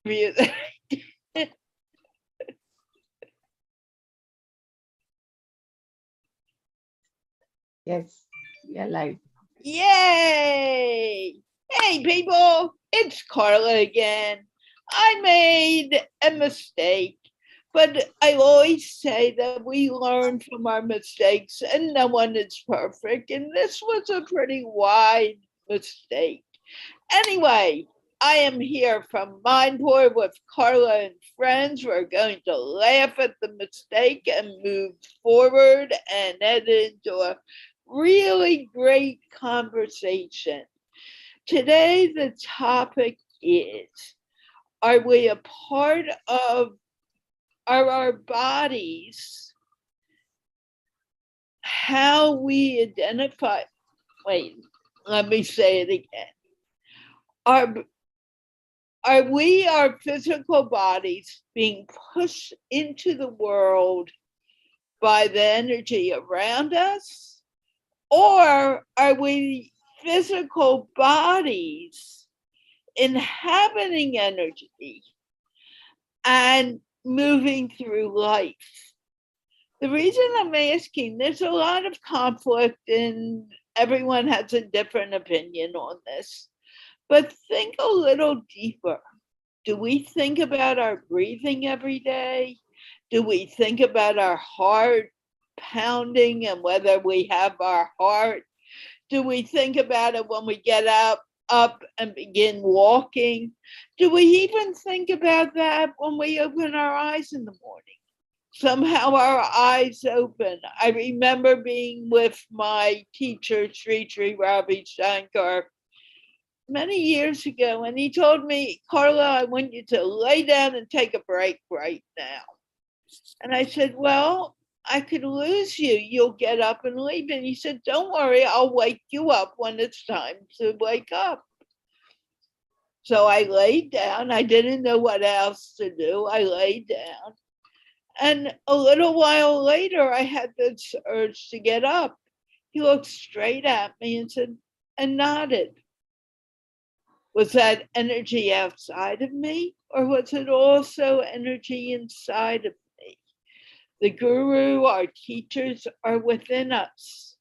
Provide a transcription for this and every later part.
interview. Yes, we are live. Yay! Hey, people, it's Carla again. I made a mistake, but I always say that we learn from our mistakes and no one is perfect. And this was a pretty wide mistake. Anyway, I am here from MindPlore with Carla and Friends. We're going to laugh at the mistake and move forward and head into a really great conversation. Today, the topic is, are we a part of, are our bodies, how we identify, wait, let me say it again. Are we, our physical bodies, being pushed into the world by the energy around us? Or are we physical bodies inhabiting energy and moving through life? The reason I'm asking, there's a lot of conflict and everyone has a different opinion on this. But think a little deeper. Do we think about our breathing every day? Do we think about our heart pounding and whether we have our heart? Do we think about it when we get up and begin walking? Do we even think about that when we open our eyes in the morning? Somehow our eyes open. I remember being with my teacher, Sri Ravi Shankar, many years ago, and he told me, Carla, I want you to lay down and take a break right now. And I said, well, I could lose you. You'll get up and leave. And he said, don't worry, I'll wake you up when it's time to wake up. So I laid down. I didn't know what else to do. I laid down. And a little while later, I had this urge to get up. He looked straight at me and said, and nodded. Was that energy outside of me, or was it also energy inside of me? The guru, our teachers are within us,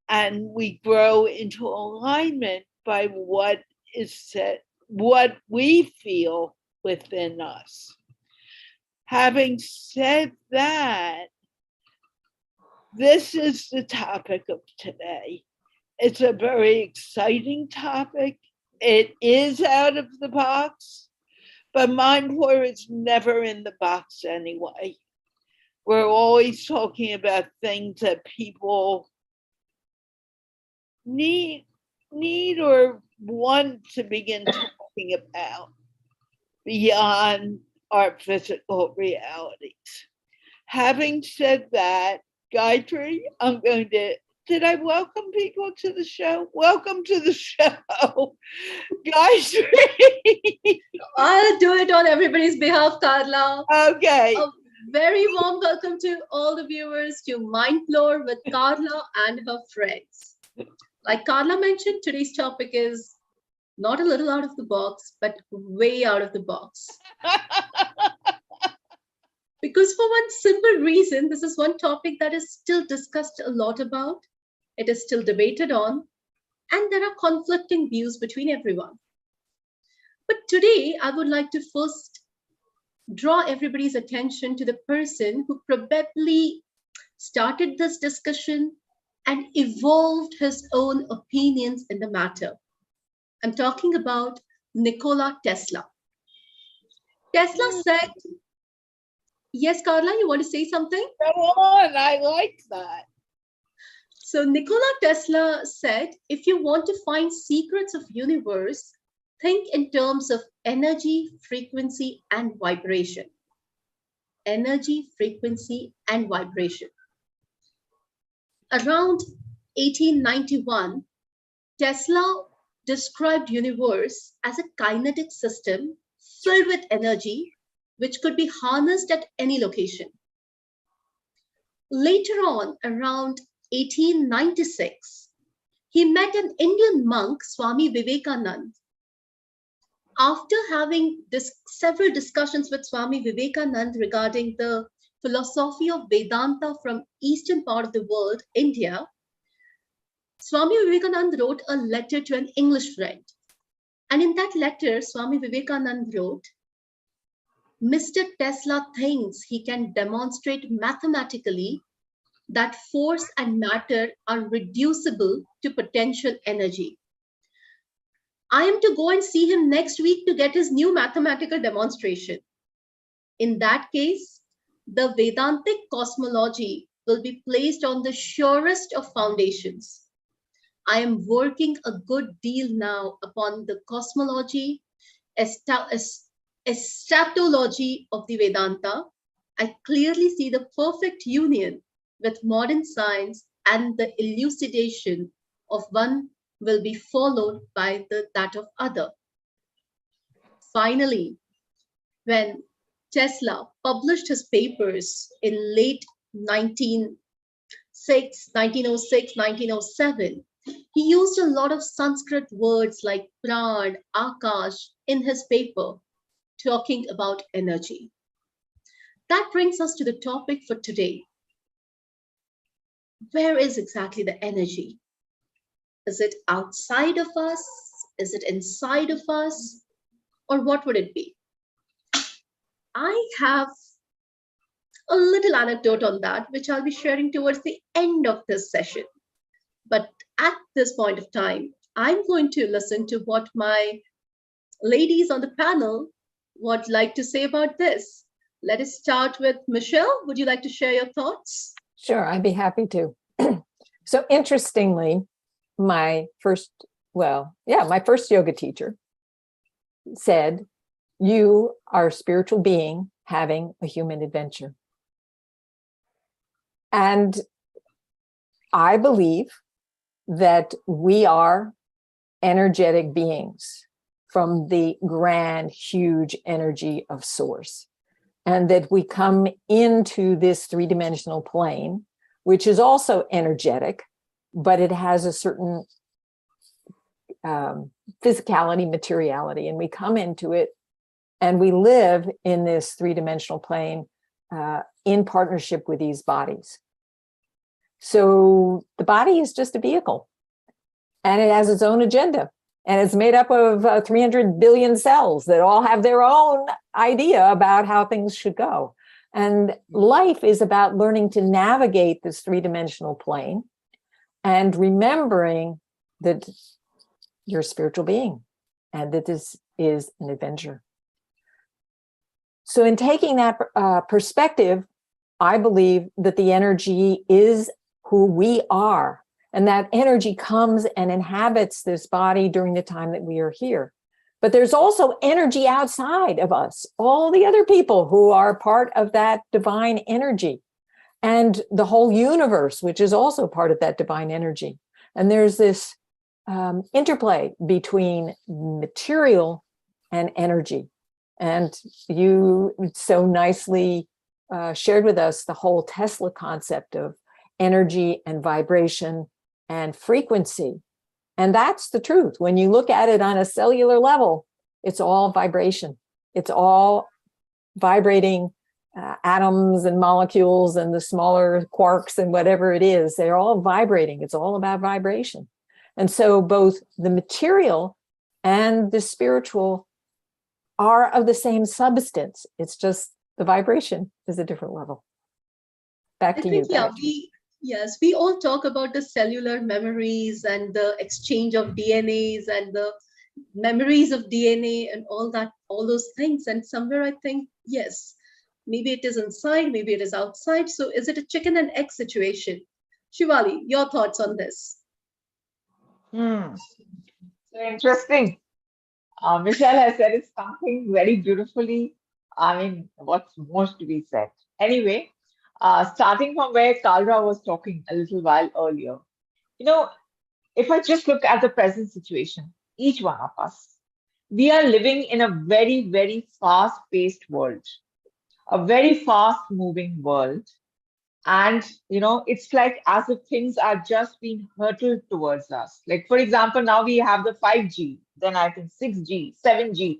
and we grow into alignment by what is said, what we feel within us. Having said that, this is the topic of today. It's a very exciting topic. It is out of the box, but MindPlore is never in the box anyway. We're always talking about things that people need or want to begin talking about beyond our physical realities. Having said that, Gayathri, I'm going to, did I welcome people to the show? Welcome to the show, Gayathri. I'll do it on everybody's behalf, Carla. Okay. A very warm welcome to all the viewers to MindPlore with Carla and her friends. Like Carla mentioned, today's topic is not a little out of the box, but way out of the box. Because for one simple reason, this is one topic that is still discussed a lot about. It is still debated on, and there are conflicting views between everyone. But today, I would like to first draw everybody's attention to the person who probably started this discussion and evolved his own opinions in the matter. I'm talking about Nikola Tesla. Tesla said, yes, Carla, you want to say something? Go on, I like that. So Nikola Tesla said, if you want to find secrets of universe, think in terms of energy, frequency, and vibration. Energy, frequency, and vibration. Around 1891, Tesla described universe as a kinetic system filled with energy, which could be harnessed at any location. Later on, around 1896, he met an Indian monk, Swami Vivekananda. After having several discussions with Swami Vivekananda regarding the philosophy of Vedanta from eastern part of the world, India, Swami Vivekananda wrote a letter to an English friend. And in that letter, Swami Vivekananda wrote, Mr. Tesla thinks he can demonstrate mathematically that force and matter are reducible to potential energy. I am to go and see him next week to get his new mathematical demonstration. In that case, the Vedantic cosmology will be placed on the surest of foundations. I am working a good deal now upon the cosmology, eschatology of the Vedanta. I clearly see the perfect union with modern science, and the elucidation of one will be followed by that of other. Finally, when Tesla published his papers in late 1906, 1907, he used a lot of Sanskrit words like pran, akash in his paper, talking about energy. That brings us to the topic for today. Where is exactly the energy? Is it outside of us? Is it inside of us? Or what would it be? I have a little anecdote on that, which I'll be sharing towards the end of this session. But at this point of time, I'm going to listen to what my ladies on the panel would like to say about this. Let us start with Michelle. Would you like to share your thoughts? Sure, I'd be happy to. So interestingly, my first yoga teacher said, you are a spiritual being having a human adventure. And I believe that we are energetic beings from the grand, huge energy of source. And that we come into this three-dimensional plane, which is also energetic, but it has a certain physicality, materiality, and we come into it and we live in this three-dimensional plane in partnership with these bodies. So the body is just a vehicle and it has its own agenda. And it's made up of 300 billion cells that all have their own idea about how things should go. And life is about learning to navigate this three-dimensional plane and remembering that you're a spiritual being and that this is an adventure. So in taking that perspective, I believe that the energy is who we are. And that energy comes and inhabits this body during the time that we are here. But there's also energy outside of us, all the other people who are part of that divine energy, and the whole universe, which is also part of that divine energy. And there's this interplay between material and energy. And you so nicely shared with us the whole Tesla concept of energy and vibration and frequency. And that's the truth. When you look at it on a cellular level, it's all vibration. It's all vibrating atoms and molecules and the smaller quarks and whatever it is. They're all vibrating. It's all about vibration. And so both the material and the spiritual are of the same substance. It's just the vibration is a different level. Back to you. Yes, we all talk about the cellular memories and the exchange of DNAs and the memories of DNA and all those things. And somewhere I think, yes, maybe it is inside, maybe it is outside. So is it a chicken and egg situation? Shivali, your thoughts on this? So interesting. Michelle has said it something very beautifully. I mean, what's most to be said? Anyway, starting from where Carla was talking a little while earlier, if I just look at the present situation, each one of us, we are living in a very, very fast-paced world, a very fast-moving world. And, it's like as if things are just being hurtled towards us. Like, for example, now we have the 5G. then I think 6G, 7G,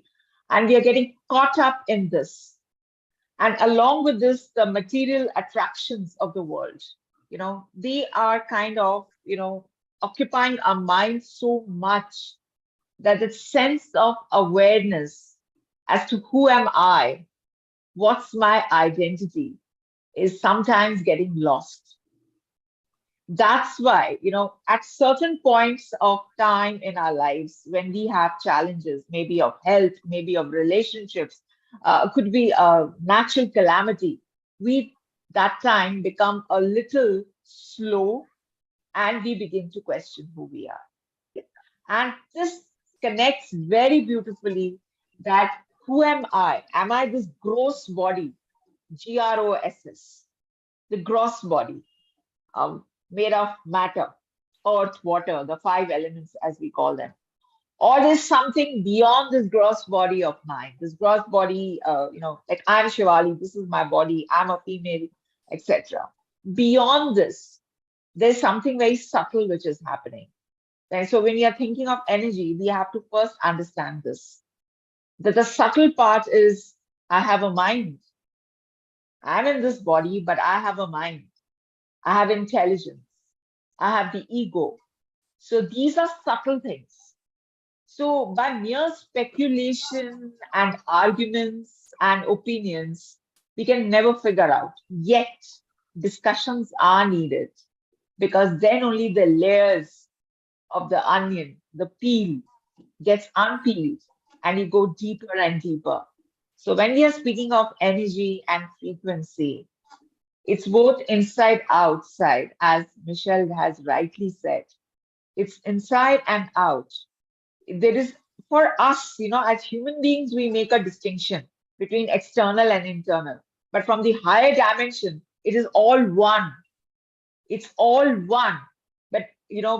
and we are getting caught up in this. And along with this, the material attractions of the world, they are kind of, occupying our mind so much that the sense of awareness as to who am I, what's my identity, is sometimes getting lost. That's why, at certain points of time in our lives, when we have challenges, maybe of health, maybe of relationships, could be a natural calamity, we that time become a little slow and we begin to question who we are. And this connects very beautifully that who am I? Am I this gross body, GROSS, the gross body, made of matter, earth, water, the five elements as we call them? Or there's something beyond this gross body of mine, this gross body, like I'm Shivali, this is my body, I'm a female, etc. Beyond this, there's something very subtle which is happening. And so when we are thinking of energy, we have to first understand this. That the subtle part is I have a mind. I'm in this body, but I have a mind. I have intelligence. I have the ego. So these are subtle things. So by mere speculation and arguments and opinions, we can never figure out. Yet discussions are needed because then only the layers of the onion, the peel, gets unpeeled and you go deeper and deeper. So when we are speaking of energy and frequency, it's both inside outside, as Michelle has rightly said. It's inside and out. There is, for us, as human beings, we make a distinction between external and internal. But from the higher dimension, it is all one. It's all one. But,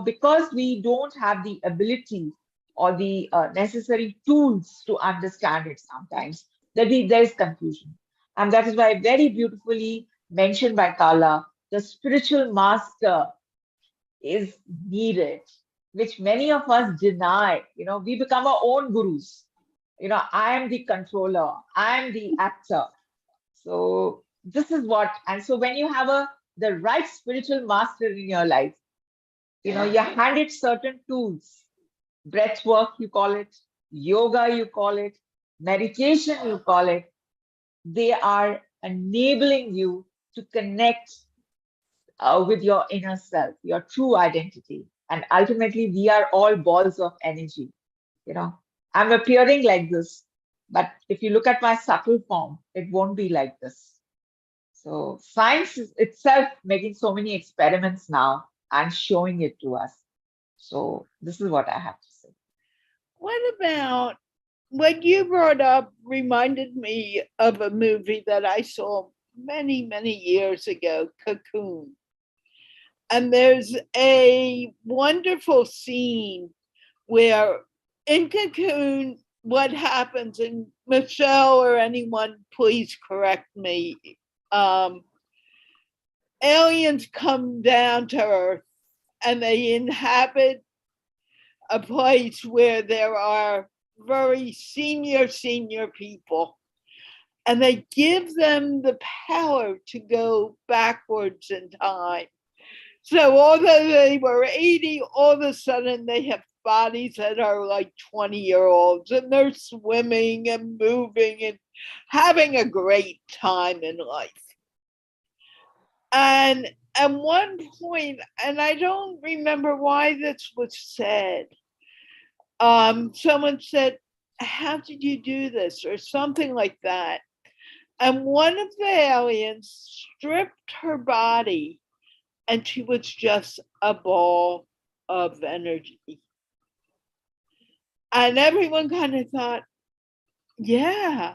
because we don't have the ability or the necessary tools to understand it sometimes, there is confusion. And that is why very beautifully mentioned by Carla, the spiritual master is needed, which many of us deny. We become our own gurus. I am the controller, I am the actor. So this is what, and so when you have the right spiritual master in your life, you're handed certain tools, breath work, you call it, yoga, you call it, meditation, you call it. They are enabling you to connect with your inner self, your true identity. And ultimately, we are all balls of energy. I'm appearing like this, but if you look at my subtle form, it won't be like this. So science is itself making so many experiments now and showing it to us. So this is what I have to say. What about what you brought up reminded me of a movie that I saw many, many years ago, Cocoon. And there's a wonderful scene where in Cocoon, what happens, and Michelle or anyone, please correct me, aliens come down to Earth and they inhabit a place where there are very senior people, and they give them the power to go backwards in time. So although they were 80, all of a sudden they have bodies that are like 20-year-olds, and they're swimming and moving and having a great time in life. And at one point, and I don't remember why this was said, someone said, "How did you do this?" or something like that. And one of the aliens stripped her body, and she was just a ball of energy. And everyone kind of thought, yeah,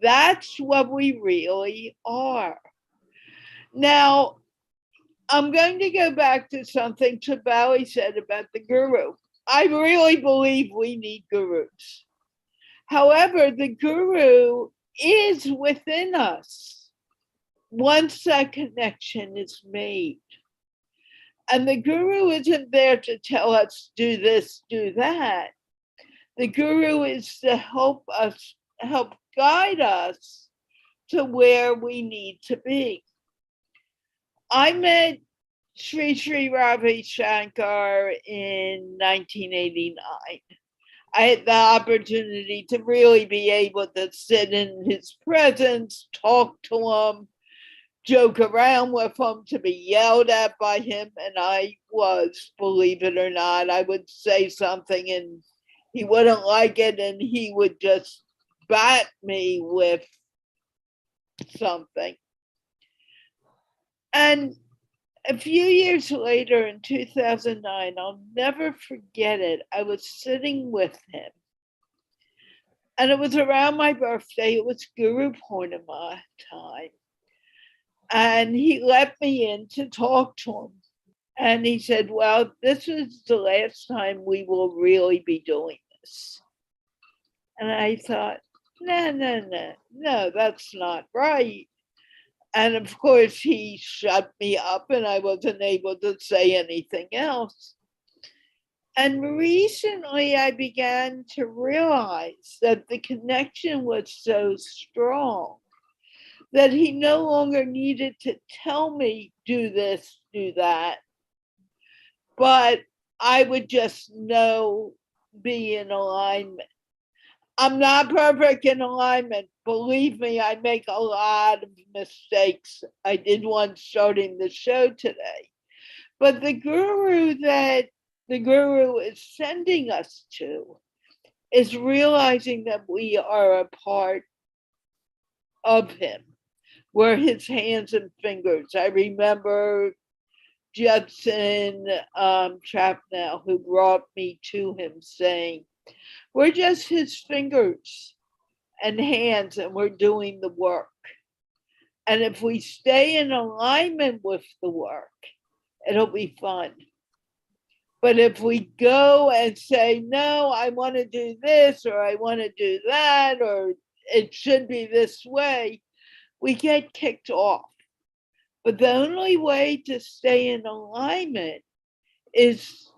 that's what we really are. Now, I'm going to go back to something Shivali said about the guru. I really believe we need gurus. However, the guru is within us once that connection is made. And the guru isn't there to tell us, do this, do that. The guru is to help guide us to where we need to be. I met Sri Ravi Shankar in 1989. I had the opportunity to really be able to sit in his presence, talk to him, joke around with him, to be yelled at by him. And I was, believe it or not, I would say something and he wouldn't like it and he would just bat me with something. And a few years later, in 2009, I'll never forget it. I was sitting with him, and it was around my birthday. It was Guru Purnima time. And he let me in to talk to him. And he said, well, this is the last time we will really be doing this. And I thought, no, that's not right. And of course, he shut me up and I wasn't able to say anything else. And recently I began to realize that the connection was so strong that he no longer needed to tell me, do this, do that. But I would just know, be in alignment. I'm not perfect in alignment. Believe me, I make a lot of mistakes. I did one starting the show today. But the guru that the guru is sending us to is realizing that we are a part of him. We're his hands and fingers. I remember Judson Chapnell, who brought me to him, saying, we're just his fingers and hands and we're doing the work. And if we stay in alignment with the work, it'll be fun. But if we go and say, no, I want to do this or I want to do that or it should be this way, we get kicked off. But the only way to stay in alignment is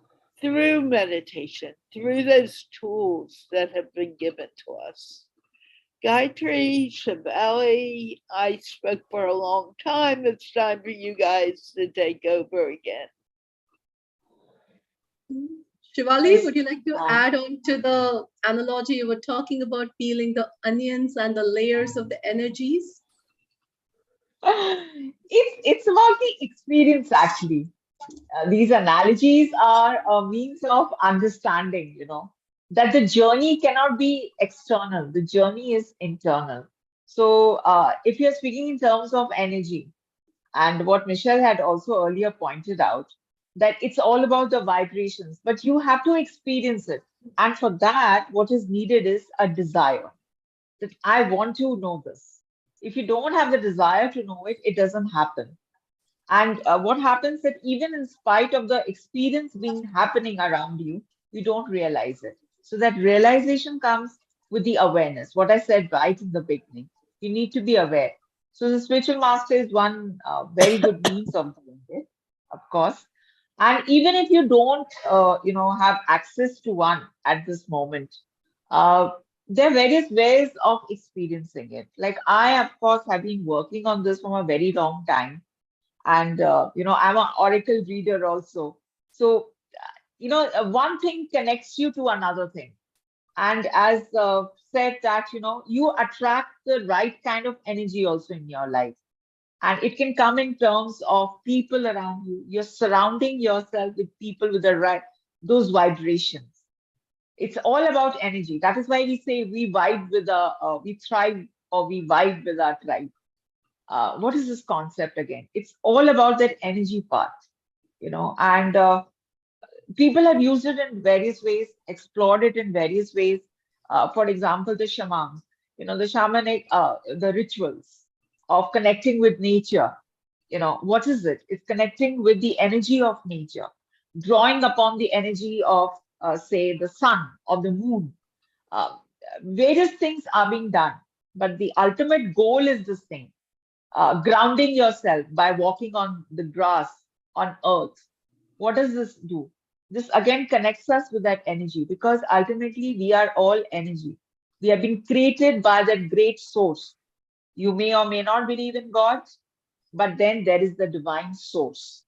through meditation, through those tools that have been given to us. Gayathri, Shivali, I spoke for a long time. It's time for you guys to take over again. Shivali, would you like to add on to the analogy you were talking about, peeling the onions and the layers of the energies? It's about the experience, actually. These analogies are a means of understanding, that the journey cannot be external, the journey is internal. So, if you're speaking in terms of energy, and what Michelle had also earlier pointed out, that it's all about the vibrations, but you have to experience it. And for that, what is needed is a desire that I want to know this. If you don't have the desire to know it, it doesn't happen. And what happens that even in spite of the experience being happening around you, you don't realize it. So that realization comes with the awareness. What I said right in the beginning, you need to be aware. So the spiritual master is one very good means of doing it, of course. And even if you don't, have access to one at this moment, uh, there are various ways of experiencing it. Like I, of course, have been working on this from a very long time and I'm an oracle reader also. So one thing connects you to another thing, and as said that you attract the right kind of energy also in your life, and it can come in terms of people around you. You're surrounding yourself with people with the right those vibrations. It's all about energy. That is why we say we vibe with we thrive or we vibe with our tribe. What is this concept again? It's all about that energy part, and people have used it in various ways, explored it in various ways. For example, the shamans, the shamanic, the rituals of connecting with nature. What is it? It's connecting with the energy of nature, drawing upon the energy of, say, the sun or the moon. Uh, Various things are being done, but the ultimate goal is the same, grounding yourself by walking on the grass on earth. What does this do? This again connects us with that energy, because ultimately we are all energy. We have been created by that great source. You may or may not believe in God, but then there is the divine source.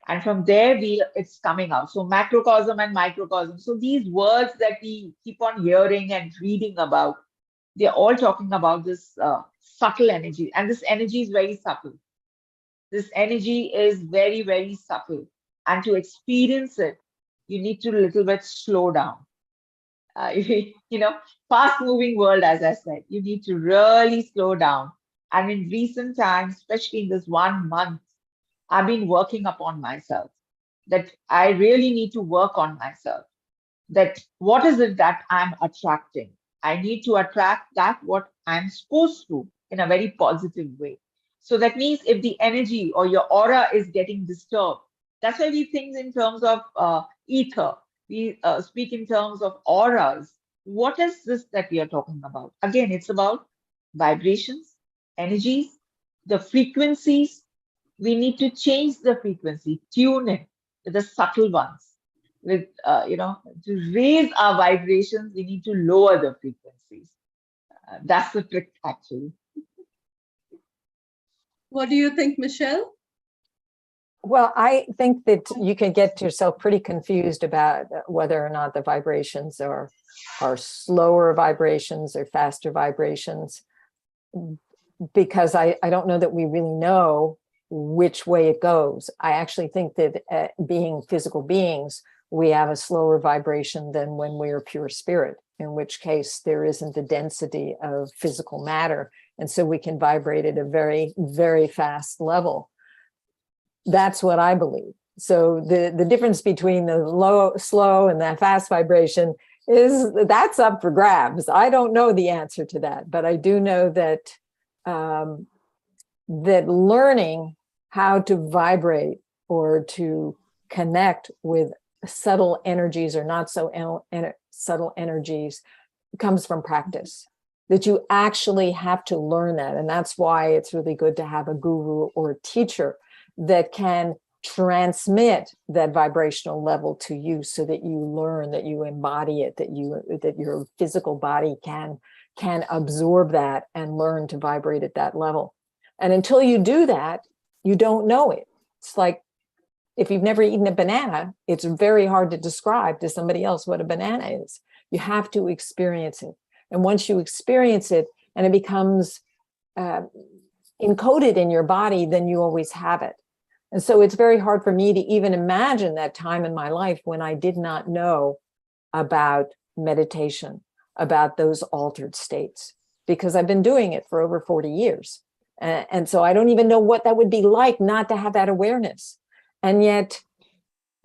And from there, it's coming out. So macrocosm and microcosm. So these words that we keep on hearing and reading about, they're all talking about this subtle energy. And this energy is very subtle. This energy is very, very subtle. And to experience it, you need to a little bit slow down. Fast moving world, as I said, you need to really slow down. And in recent times, especially in this 1 month, I've been working upon myself, that I really need to work on myself. That what is it that I'm attracting? I need to attract that what I'm supposed to in a very positive way. So that means if the energy or your aura is getting disturbed, that's why we think in terms of ether. We speak in terms of auras. What is this that we are talking about? Again, it's about vibrations, energies, the frequencies. We need to change the frequency, tune it to the subtle ones. To raise our vibrations, we need to lower the frequencies. That's the trick, actually. What do you think, Michelle? Well, I think that you can get yourself pretty confused about whether or not the vibrations are slower vibrations or faster vibrations, because I don't know that we really know which way it goes. I actually think that being physical beings, we have a slower vibration than when we are pure spirit, in which case there isn't the density of physical matter. And so we can vibrate at a very, very fast level. That's what I believe. So the difference between the slow and the fast vibration that's up for grabs. I don't know the answer to that, but I do know that that learning how to vibrate or to connect with subtle energies or not so subtle energies comes from practice. That you actually have to learn that. And that's why it's really good to have a guru or a teacher that can transmit that vibrational level to you, so that you learn, that you embody it, that your physical body can absorb that and learn to vibrate at that level. And until you do that, you don't know it. It's like if you've never eaten a banana, it's very hard to describe to somebody else what a banana is. You have to experience it. And once you experience it and it becomes encoded in your body, then you always have it. And so it's very hard for me to even imagine that time in my life when I did not know about meditation, about those altered states, because I've been doing it for over 40 years. And so I don't even know what that would be like not to have that awareness. And yet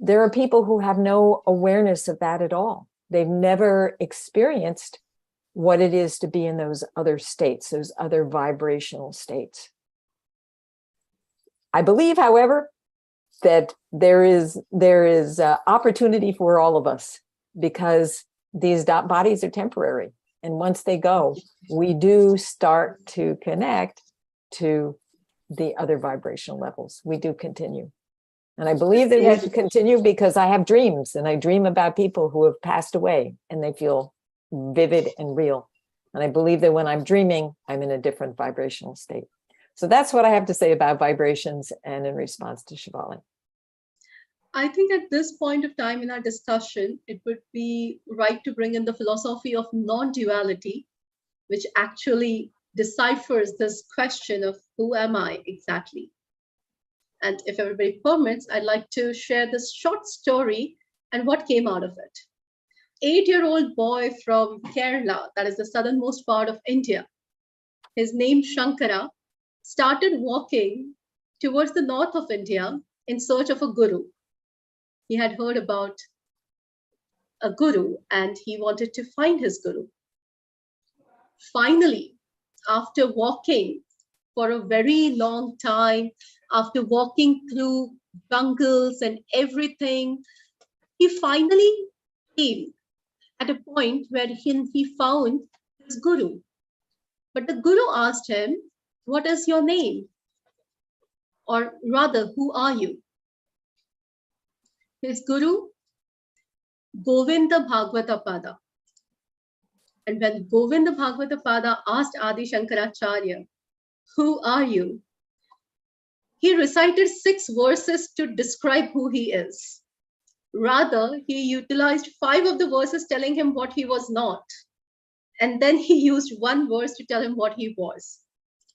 there are people who have no awareness of that at all. They've never experienced what it is to be in those other states, those other vibrational states. I believe, however, that there is opportunity for all of us, because these bodies are temporary. And once they go, we do start to connect to the other vibrational levels. We do continue. And I believe that we should continue, because I have dreams, and I dream about people who have passed away and they feel vivid and real. And I believe that when I'm dreaming, I'm in a different vibrational state. So that's what I have to say about vibrations and in response to Shivali. I think at this point of time in our discussion, it would be right to bring in the philosophy of non-duality, which actually deciphers this question of who am I exactly? And if everybody permits, I'd like to share this short story and what came out of it. 8-year-old boy from Kerala, that is the southernmost part of India, his name Shankara, started walking towards the north of India in search of a guru. He had heard about a guru and he wanted to find his guru. Finally, after walking for a very long time, after walking through jungles and everything, he finally came at a point where he found his guru. But the guru asked him, "What is your name? Or rather, who are you?" His guru Govinda Bhagavata Pada. And when Govinda Bhagavata Pada asked Adi Shankaracharya, who are you? He recited 6 verses to describe who he is. Rather, he utilized 5 of the verses telling him what he was not. And then he used 1 verse to tell him what he was.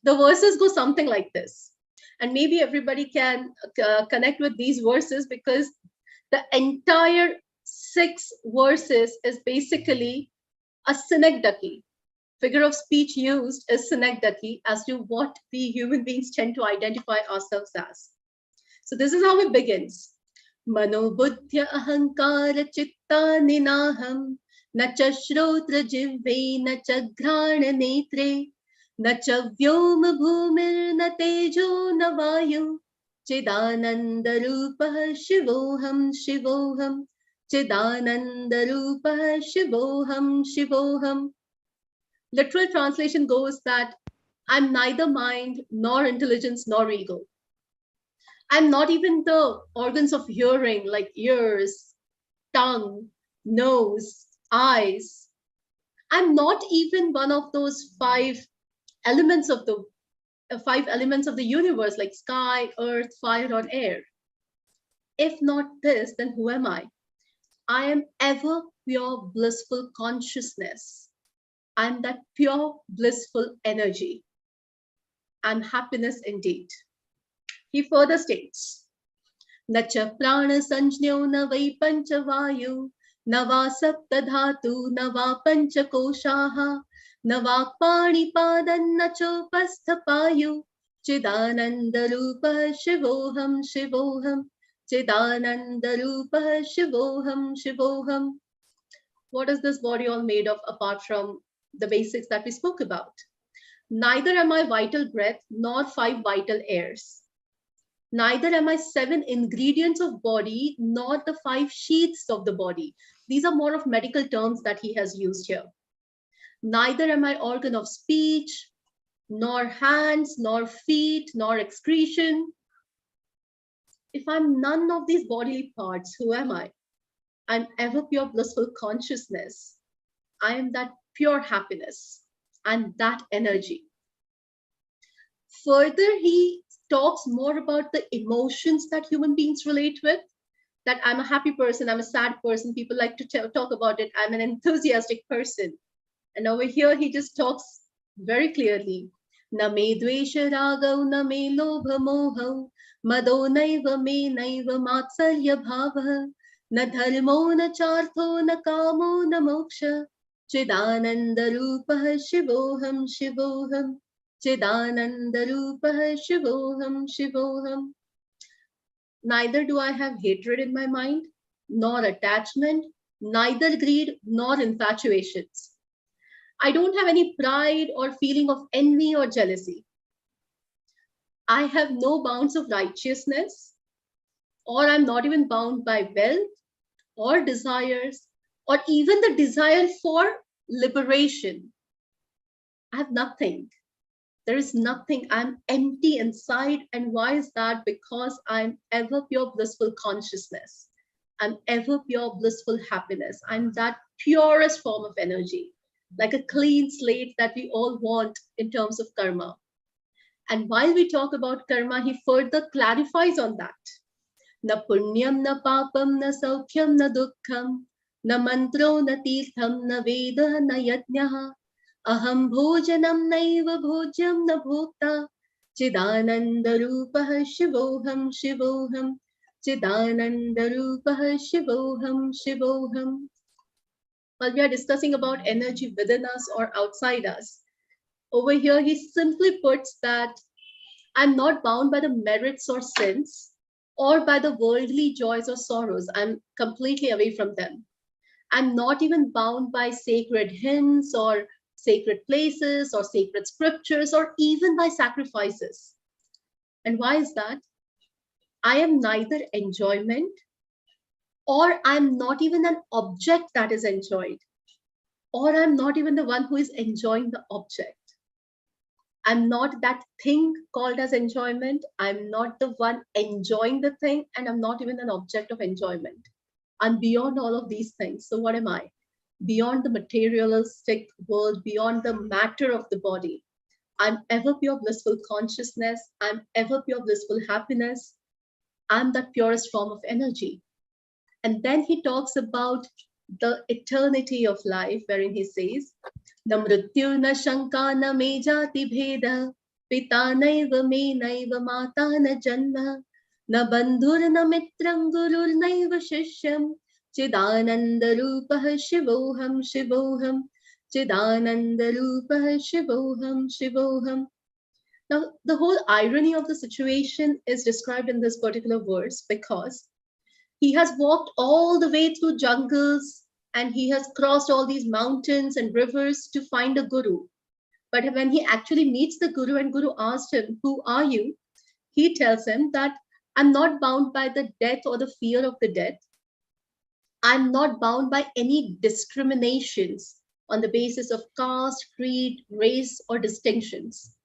The verses go something like this. And maybe everybody can connect with these verses, because the entire 6 verses is basically a synecdoche. Figure of speech used is synecdoche as to what we human beings tend to identify ourselves as. So this is how it begins. Mano buddhya ahankara chitta ninaham na cha shrotra jivve na cha ghrana netre na cha vyoma bhumir na tejo na vayu chidananda rupah shivoham shivoham chidananda rupah shivoham shivoham. Literal translation goes that I'm neither mind nor intelligence nor ego. I'm not even the organs of hearing like ears, tongue, nose, eyes. I'm not even one of those 5 elements of the 5 elements of the universe like sky, earth, fire, or air. If not this, then who am I? I am ever pure blissful consciousness. I'm that pure blissful energy. I'm happiness indeed. He further states, Nacha prana sanjnyo na vai pancha vayu, na va sapta dhatu, na va pancha koshaha, na va pani padan na chopastha payu, chidananda rupa shivoham shivoham, chidananda rupa shivoham shivoham. What is this body all made of apart from the basics that we spoke about? Neither am I vital breath nor 5 vital airs. Neither am I 7 ingredients of body nor the 5 sheaths of the body. These are more of medical terms that he has used here. Neither am I organ of speech, nor hands, nor feet, nor excretion. If I'm none of these bodily parts, who am I? I'm ever pure blissful consciousness. I am that pure happiness and that energy. Further, he talks more about the emotions that human beings relate with, that I'm a happy person, I'm a sad person. People like to talk about it. I'm an enthusiastic person. And over here, he just talks very clearly. Na me dvesha ragau, na me lobha mohau, mado naiva me naiva matsalya bhava, na dharmo na chartho na kamo na moksha, chidananda rupah shivoham shivoham, chidananda rupah shivoham shivoham. Neither do I have hatred in my mind, nor attachment, neither greed nor infatuations. I don't have any pride or feeling of envy or jealousy. I have no bounds of righteousness, or I'm not even bound by wealth or desires, or even the desire for liberation. I have nothing. There is nothing. I'm empty inside. And why is that? Because I'm ever pure blissful consciousness. I'm ever pure blissful happiness. I'm that purest form of energy, like a clean slate that we all want in terms of karma. And while we talk about karma, he further clarifies on that. Na punyam, na papam, na saukhyam, na dukkham, na mantro, na tirtham, na veda, na yajnaha. Aham bhojanam naiva bhojyam na bhokta, chidananda rupah shivoham shivoham, chidananda rupah shivoham shivoham. While we are discussing about energy within us or outside us, over here he simply puts that I'm not bound by the merits or sins or by the worldly joys or sorrows. I'm completely away from them. I'm not even bound by sacred hymns or sacred places or sacred scriptures or even by sacrifices. And why is that? I am neither enjoyment or I'm not even an object that is enjoyed, or I'm not even the one who is enjoying the object. I'm not that thing called as enjoyment. I'm not the one enjoying the thing, and I'm not even an object of enjoyment. I'm beyond all of these things. So what am I? Beyond the materialistic world, beyond the matter of the body. I'm ever pure blissful consciousness. I'm ever pure blissful happiness. I'm that purest form of energy. And then he talks about the eternity of life, wherein he says, Na mrityu na shanka na me jati bheda, pita naiva me naiva mata na janma, na bandhur na mitram gurur naiva shishyam, chidananda rupah shivoham shivoham, chidananda rupah shivoham shivoham. Now, the whole irony of the situation is described in this particular verse because he has walked all the way through jungles and he has crossed all these mountains and rivers to find a guru. But when he actually meets the guru and guru asks him, who are you? He tells him that I'm not bound by the death or the fear of the death. I'm not bound by any discriminations on the basis of caste, creed, race, or distinctions.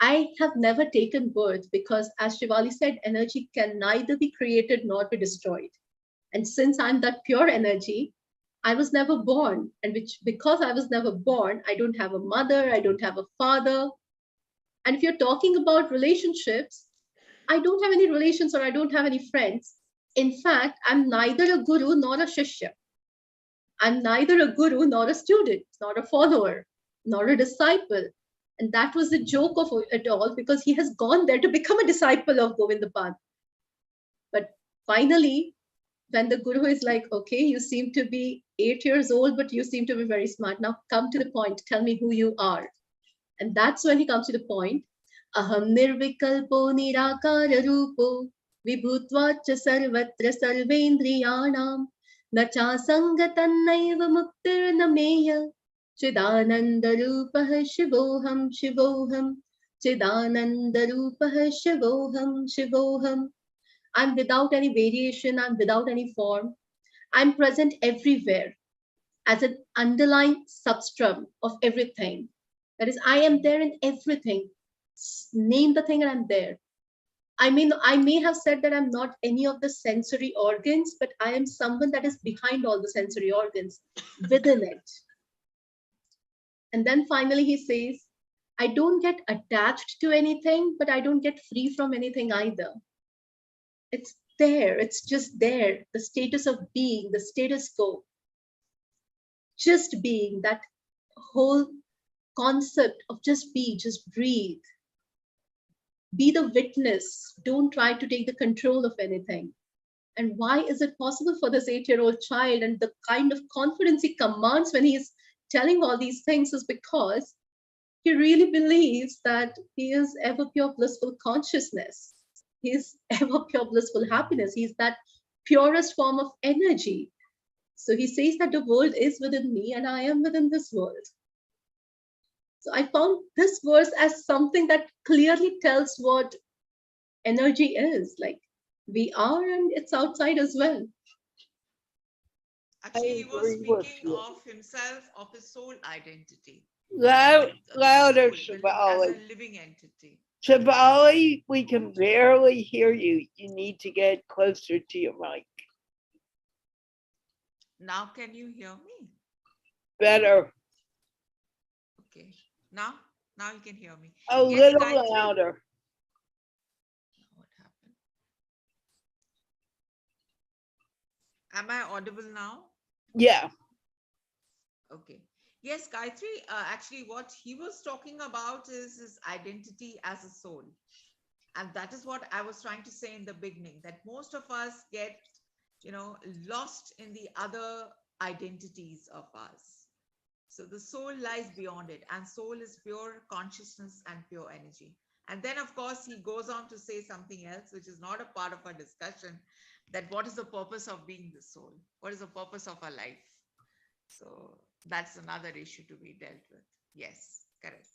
I have never taken birth because, as Shivali said, energy can neither be created nor be destroyed. And since I'm that pure energy, I was never born. And because I was never born, I don't have a mother, I don't have a father. And if you're talking about relationships, I don't have any relations or I don't have any friends. In fact, I'm neither a guru nor a shishya. I'm neither a guru nor a student, nor a follower, nor a disciple. And that was the joke of it all, because he has gone there to become a disciple of Govindapad. But finally, when the guru is like, okay, you seem to be 8 years old, but you seem to be very smart. Now come to the point. Tell me who you are. And that's when he comes to the point. Aham nirvikalpo nirakara rupo vibhutva cha sarvatra sarvendriyanam nacha sangatannaiva muktir nameya Chidananda Rupah Shivoham Shivoham Chidananda Rupah Shivoham Shivoham. I'm without any variation, I'm without any form. I'm present everywhere as an underlying substrum of everything. That is, I am there in everything. Name the thing and I'm there. I may have said that I'm not any of the sensory organs, but I am someone that is behind all the sensory organs, within it. And then finally he says, I don't get attached to anything, but I don't get free from anything either. It's there, it's just there. The status of being, the status quo. Just being, that whole concept of just be, just breathe. Be the witness. Don't try to take the control of anything. And why is it possible for this 8-year-old child, and the kind of confidence he commands when he is telling all these things, is because he really believes that he is ever pure blissful consciousness. He is ever pure blissful happiness. He's that purest form of energy. So he says that the world is within me and I am within this world. So I found this verse as something that clearly tells what energy is. Like, we are, and it's outside as well. Actually, he was speaking of himself, of his soul identity. Louder, As Shivali. a living entity. Shivali, we can barely hear you. You need to get closer to your mic. Now can you hear me? Better. Okay. Now you can hear me. A Yes, little Gayathri. louder. What happened? Am I audible now? Yeah. Okay. Yes, Gayathri, actually what he was talking about is his identity as a soul. And that is what I was trying to say in the beginning, that most of us get, lost in the other identities of us. So the soul lies beyond it, and soul is pure consciousness and pure energy. And then, of course, he goes on to say something else, which is not a part of our discussion, that what is the purpose of being the soul? What is the purpose of our life? So that's another issue to be dealt with. Yes, correct.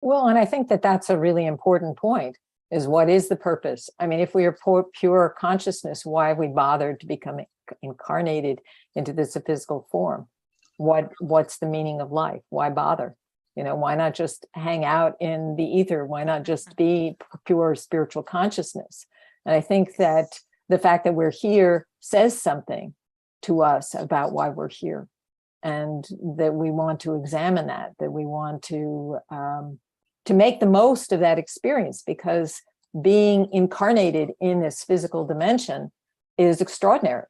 Well, and I think that that's a really important point, is what is the purpose? I mean, if we are pure consciousness, why have we bothered to become incarnated into this physical form? What's the meaning of life? Why bother? Why not just hang out in the ether? Why not just be pure spiritual consciousness? And I think that the fact that we're here says something to us about why we're here, and that we want to examine that we want to make the most of that experience, because being incarnated in this physical dimension is extraordinary.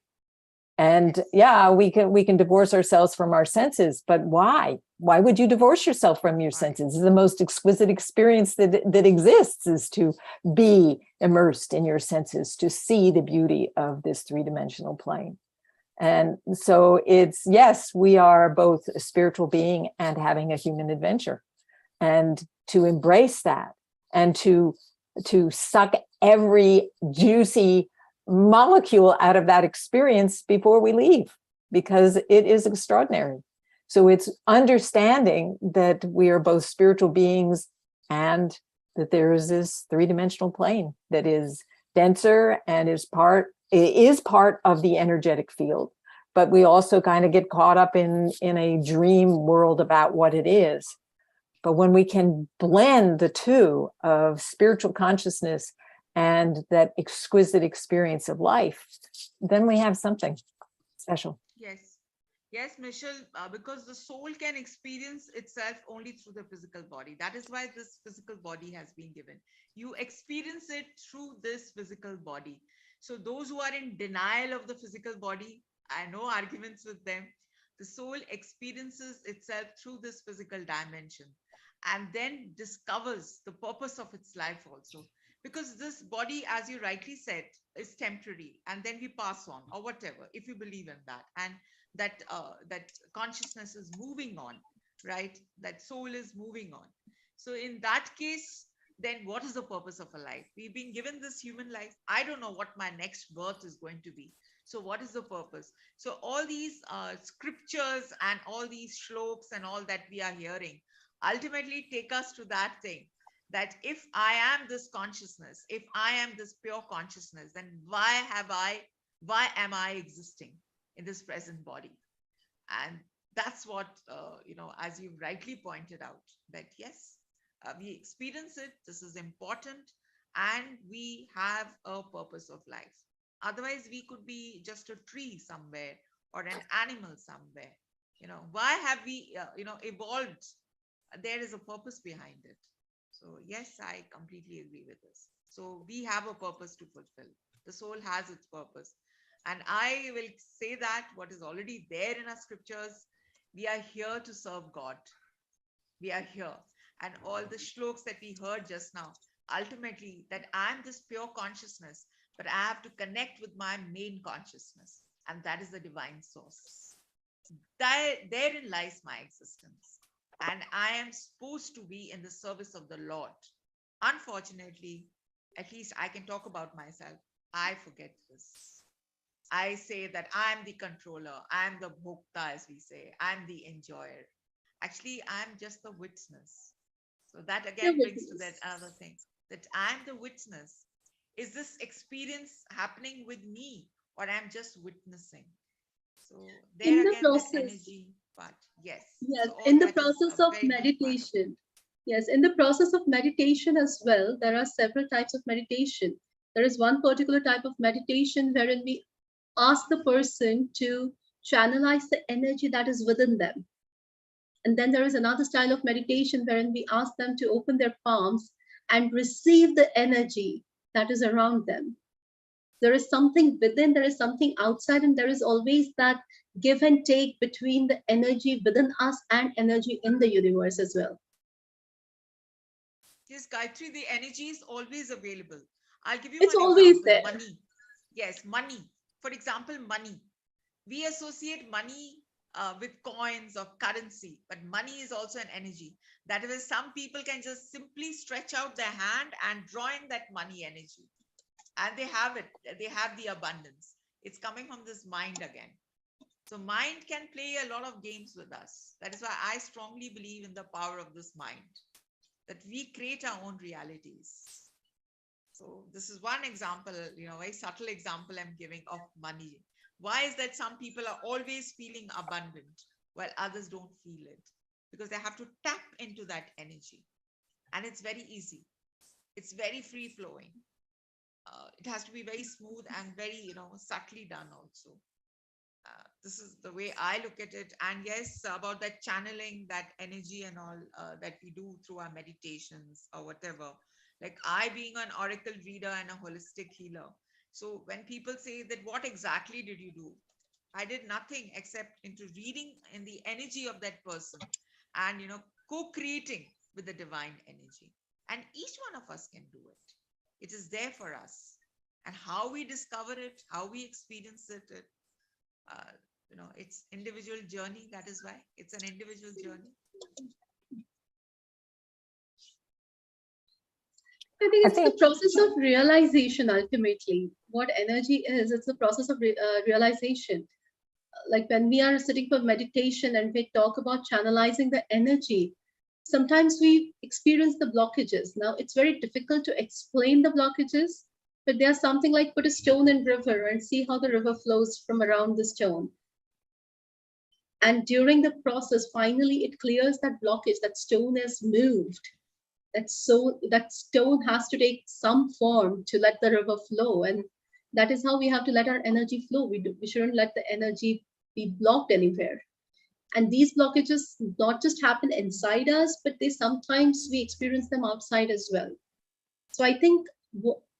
And yeah, we can divorce ourselves from our senses, but why? Why would you divorce yourself from your senses? It's the most exquisite experience that exists, is to be immersed in your senses, to see the beauty of this three-dimensional plane. And so it's, yes, we are both a spiritual being and having a human adventure, and to embrace that, and to suck every juicy molecule out of that experience before we leave, because it is extraordinary. So it's understanding that we are both spiritual beings, and that there is this three-dimensional plane that is denser and is part of the energetic field. But we also kind of get caught up in a dream world about what it is. But when we can blend the two of spiritual consciousness and that exquisite experience of life, then we have something special. Yes, Michelle, because the soul can experience itself only through the physical body. That is why this physical body has been given. You experience it through this physical body. So those who are in denial of the physical body, I know arguments with them. The soul experiences itself through this physical dimension, and then discovers the purpose of its life also. Because this body, as you rightly said, is temporary, and then we pass on, or whatever, if you believe in that. And that consciousness is moving on, right? That soul is moving on. So in that case, then what is the purpose of a life? We've been given this human life. I don't know what my next birth is going to be. So what is the purpose? So all these scriptures and all these shloks and all that we are hearing ultimately take us to that thing, that if I am this consciousness, if I am this pure consciousness, then why am I existing in this present body? And that's what, as you rightly pointed out, that yes, we experience it, this is important, and we have a purpose of life. Otherwise, we could be just a tree somewhere or an animal somewhere. Why have we, evolved? There is a purpose behind it. So yes, I completely agree with this. So we have a purpose to fulfill. The soul has its purpose. And I will say that what is already there in our scriptures, we are here to serve God. We are here. And all the shloks that we heard just now, ultimately, that I'm this pure consciousness, but I have to connect with my main consciousness. And that is the divine source. Therein lies my existence. And I am supposed to be in the service of the Lord. Unfortunately, at least I can talk about myself, I forget this. I say that I'm the controller, I'm the bhokta, as we say, I'm the enjoyer. Actually, I'm just the witness. So that again brings to that other thing, that I'm the witness. Is this experience happening with me, or I'm just witnessing? So there again, that energy part. Yes. Yes, So in the process of meditation. Yes, in the process of meditation as well, there are several types of meditation. There is one particular type of meditation wherein we ask the person to channelize the energy that is within them. And then there is another style of meditation wherein we ask them to open their palms and receive the energy that is around them. There is something within, there is something outside, and there is always that give and take between the energy within us and energy in the universe as well. Yes, Gayathri, the energy is always available. I'll give you It's one always example. there. Money. Yes, money. For example, money. We associate money with coins or currency, but money is also an energy. That is, some people can just simply stretch out their hand and draw in that money energy. And they have it. They have the abundance. It's coming from this mind again. So mind can play a lot of games with us. That is why I strongly believe in the power of this mind, that we create our own realities. So this is one example, a subtle example I'm giving of money. Why is that some people are always feeling abundant while others don't feel it? Because they have to tap into that energy. And it's very easy. It's very free flowing. it has to be very smooth and very, subtly done also. This is the way I look at it. And yes, about that channeling, that energy and all that we do through our meditations or whatever. Like I being an oracle reader and a holistic healer. So when people say that, what exactly did you do? I did nothing except into reading in the energy of that person and, co-creating with the divine energy. And each one of us can do it. It is there for us. And how we discover it, how we experience it, it's individual journey. That is why it's an individual journey. I think it's the process of realization ultimately. What energy is, it's the process of realization. Like when we are sitting for meditation and we talk about channelizing the energy, sometimes we experience the blockages. Now, it's very difficult to explain the blockages, but there's something like put a stone in river and see how the river flows from around the stone. And during the process, finally, it clears that blockage, that stone is moved. That stone has to take some form to let the river flow. And that is how we have to let our energy flow. We shouldn't let the energy be blocked anywhere. And these blockages not just happen inside us, but sometimes we experience them outside as well. So I think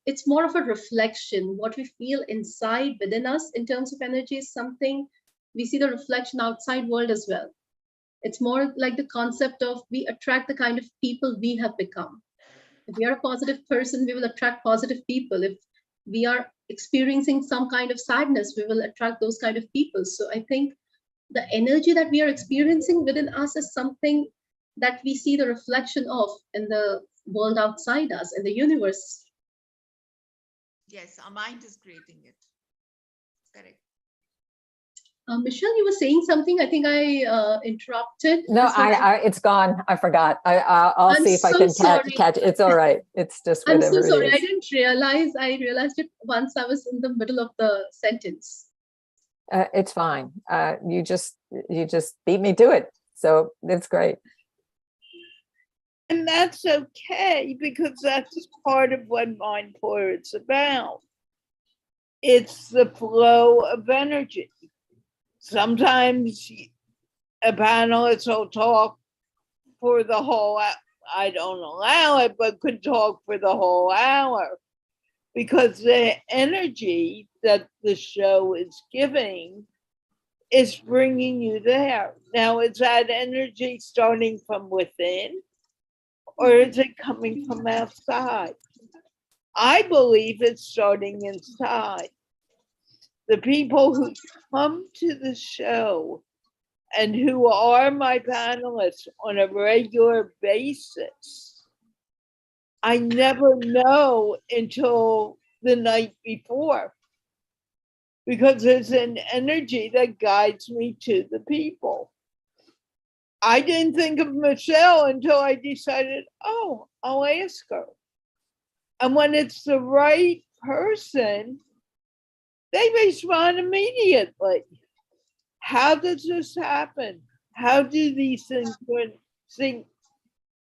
it's more of a reflection. What we feel inside within us in terms of energy is something we see the reflection outside world as well. It's more like the concept of we attract the kind of people we have become. If we are a positive person, we will attract positive people. If we are experiencing some kind of sadness, we will attract those kind of people. So I think the energy that we are experiencing within us is something that we see the reflection of in the world outside us, in the universe. Yes, our mind is creating it. Correct. Michelle, you were saying something. I think I interrupted. No, it's gone. I forgot. I'll see if I can catch it. It's all right. It's just whatever. I'm so sorry. I didn't realize. I realized it once I was in the middle of the sentence. It's fine. You just beat me to it. So it's great. And that's okay, because that's part of what MindPlore is about. It's the flow of energy. Sometimes a panelist will talk for the whole hour. I don't allow it, but could talk for the whole hour, because the energy that the show is giving is bringing you there. Now, is that energy starting from within, or is it coming from outside? I believe it's starting inside. The people who come to the show and who are my panelists on a regular basis, I never know until the night before, because there's an energy that guides me to the people. I didn't think of Michelle until I decided, oh, I'll ask her. And when it's the right person, they respond immediately. How does this happen? How do these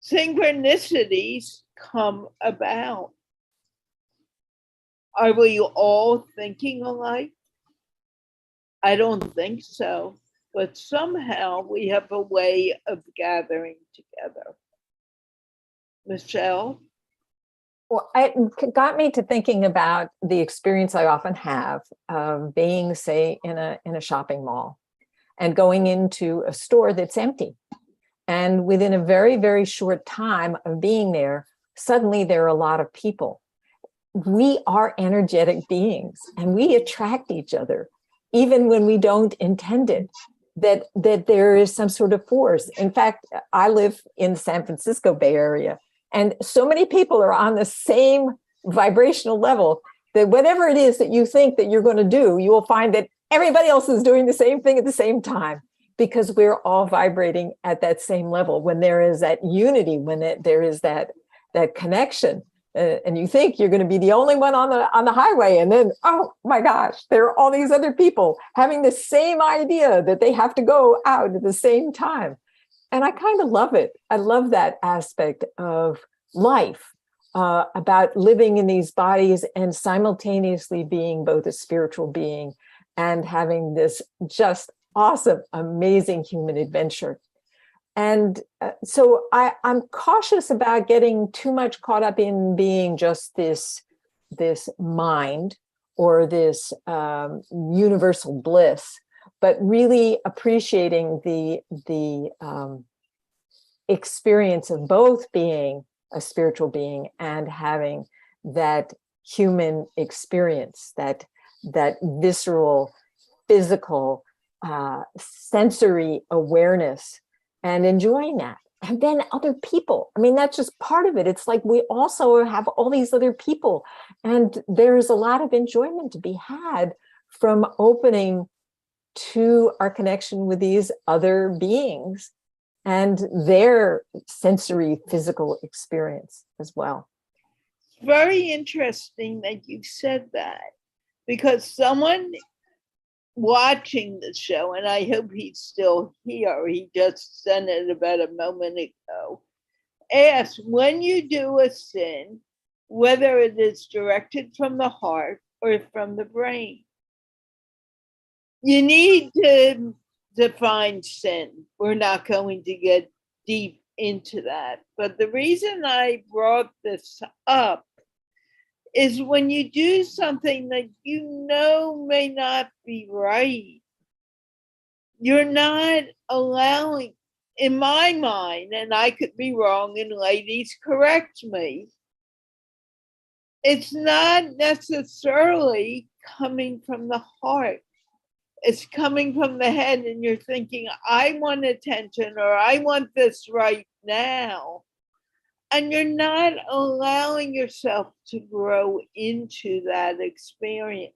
synchronicities come about? Are we all thinking alike? I don't think so, but somehow we have a way of gathering together. Michelle? Well, it got me to thinking about the experience I often have of being, say, in a shopping mall and going into a store that's empty. And within a very, very short time of being there, suddenly there are a lot of people. We are energetic beings and we attract each other, even when we don't intend it, that there is some sort of force. In fact, I live in the San Francisco Bay Area, and so many people are on the same vibrational level that whatever it is that you think that you're going to do, you will find that everybody else is doing the same thing at the same time, because we're all vibrating at that same level. When there is that unity, when there is that connection, and you think you're going to be the only one on the highway, and then, oh my gosh, there are all these other people having the same idea that they have to go out at the same time. And I kind of love it. I love that aspect of life, about living in these bodies and simultaneously being both a spiritual being and having this just awesome, amazing human adventure. And so I'm cautious about getting too much caught up in being just this mind or this universal bliss, but really appreciating the experience of both being a spiritual being and having that human experience, that visceral, physical, sensory awareness, and enjoying that. And then other people. I mean, that's just part of it. It's like we also have all these other people, and there's a lot of enjoyment to be had from opening to our connection with these other beings and their sensory physical experience as well. Very interesting that you said that, because someone watching the show, and I hope he's still here, he just sent it about a moment ago, asked, when you do a sin, whether it is directed from the heart or from the brain. You need to define sin. We're not going to get deep into that. But the reason I brought this up is when you do something that you know may not be right, you're not allowing, in my mind, and I could be wrong, and ladies, correct me, it's not necessarily coming from the heart. It's coming from the head, and you're thinking, I want attention, or I want this right now. And you're not allowing yourself to grow into that experience.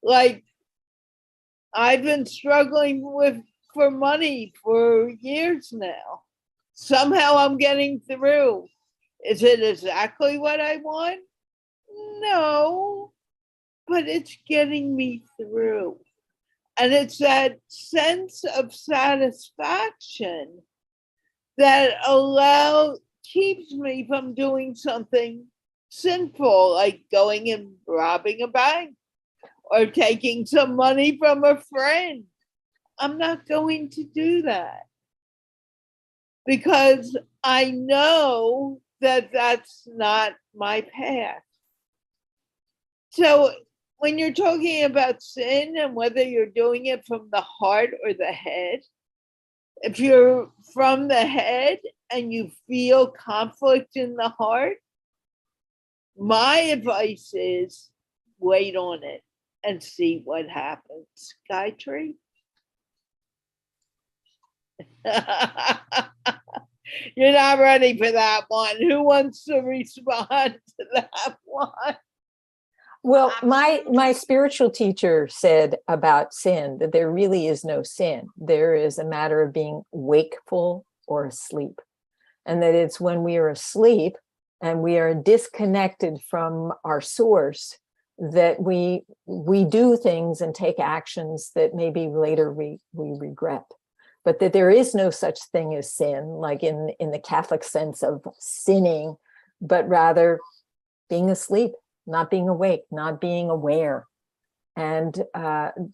Like, I've been struggling for money for years now. Somehow I'm getting through. Is it exactly what I want? No, but it's getting me through. And it's that sense of satisfaction that keeps me from doing something sinful, like going and robbing a bank or taking some money from a friend. I'm not going to do that because I know that that's not my path. So when you're talking about sin and whether you're doing it from the heart or the head, if you're from the head and you feel conflict in the heart, my advice is wait on it and see what happens. Gayathri? You're not ready for that one. Who wants to respond to that one? Well, my spiritual teacher said about sin that there really is no sin. There is a matter of being wakeful or asleep. And that it's when we are asleep and we are disconnected from our source that we do things and take actions that maybe later we regret. But that there is no such thing as sin, like in the Catholic sense of sinning, but rather being asleep, not being awake, not being aware. And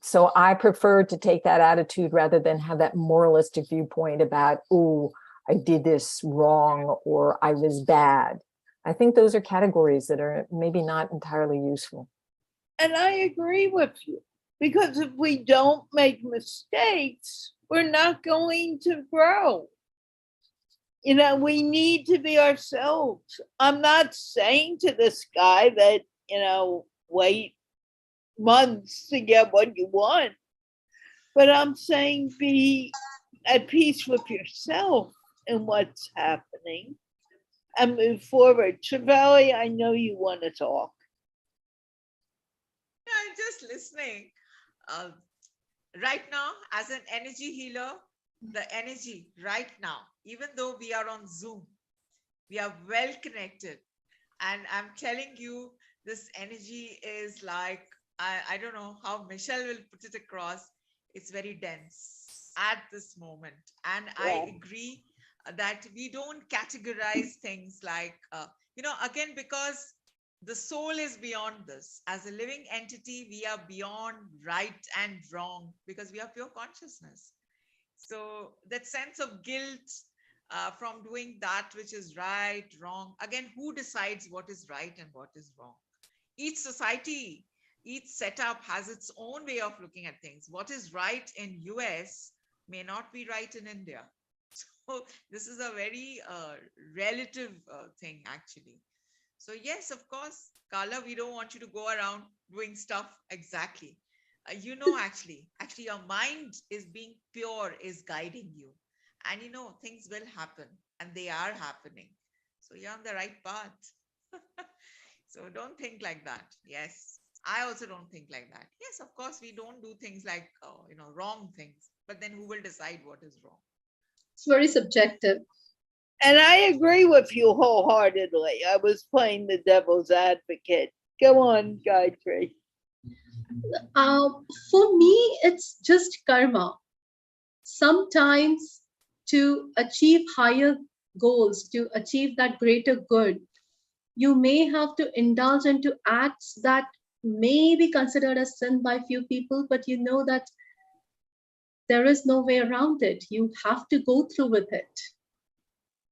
so I prefer to take that attitude rather than have that moralistic viewpoint about, oh, I did this wrong or I was bad. I think those are categories that are maybe not entirely useful. And I agree with you, because if we don't make mistakes, we're not going to grow. You know, we need to be ourselves. I'm not saying to this guy that, wait months to get what you want, but I'm saying be at peace with yourself and what's happening and move forward. Shivali, I know you want to talk. I'm just listening. Right now, as an energy healer, the energy right now, even though we are on Zoom, we are well connected. And I'm telling you, this energy is like, I don't know how Michelle will put it across. It's very dense at this moment. And I agree that we don't categorize things like, again, because the soul is beyond this. As a living entity, we are beyond right and wrong because we are pure consciousness. So that sense of guilt from doing that which is right, wrong, again, who decides what is right and what is wrong? Each society, each setup has its own way of looking at things. What is right in US may not be right in India. So this is a very relative thing, actually. So yes, of course, Carla, we don't want you to go around doing stuff exactly. Actually, your mind is being pure, is guiding you. And things will happen and they are happening. So you're on the right path. So don't think like that. Yes. I also don't think like that. Yes, of course, we don't do things like, wrong things. But then who will decide what is wrong? It's very subjective. And I agree with you wholeheartedly. I was playing the devil's advocate. Go on, Gayathri. For me, it's just karma. Sometimes to achieve higher goals, to achieve that greater good, you may have to indulge into acts that may be considered as sin by few people, but you know that there is no way around it. You have to go through with it.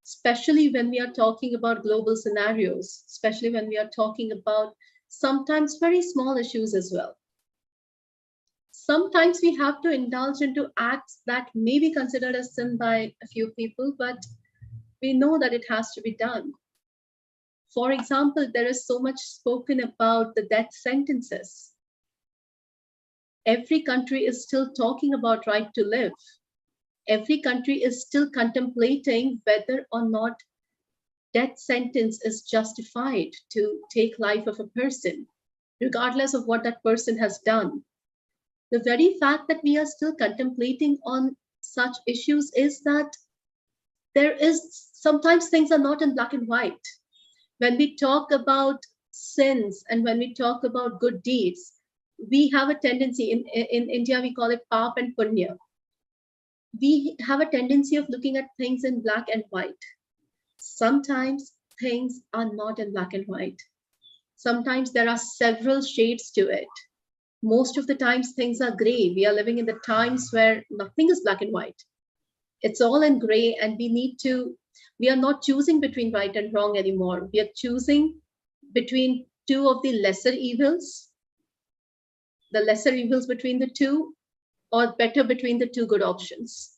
Especially when we are talking about global scenarios, especially when we are talking about sometimes very small issues as well. Sometimes we have to indulge into acts that may be considered as sin by a few people, but we know that it has to be done. For example, there is so much spoken about the death sentences. Every country is still talking about right to live. Every country is still contemplating whether or not death sentence is justified to take life of a person, regardless of what that person has done. The very fact that we are still contemplating on such issues is that there is sometimes things are not in black and white. When we talk about sins and when we talk about good deeds, we have a tendency in India, we call it pap and punya. We have a tendency of looking at things in black and white. Sometimes things are not in black and white. Sometimes there are several shades to it. Most of the times things are gray. We are living in the times where nothing is black and white. It's all in gray, and we are not choosing between right and wrong anymore. We are choosing between two of the lesser evils between the two, or better between the two good options.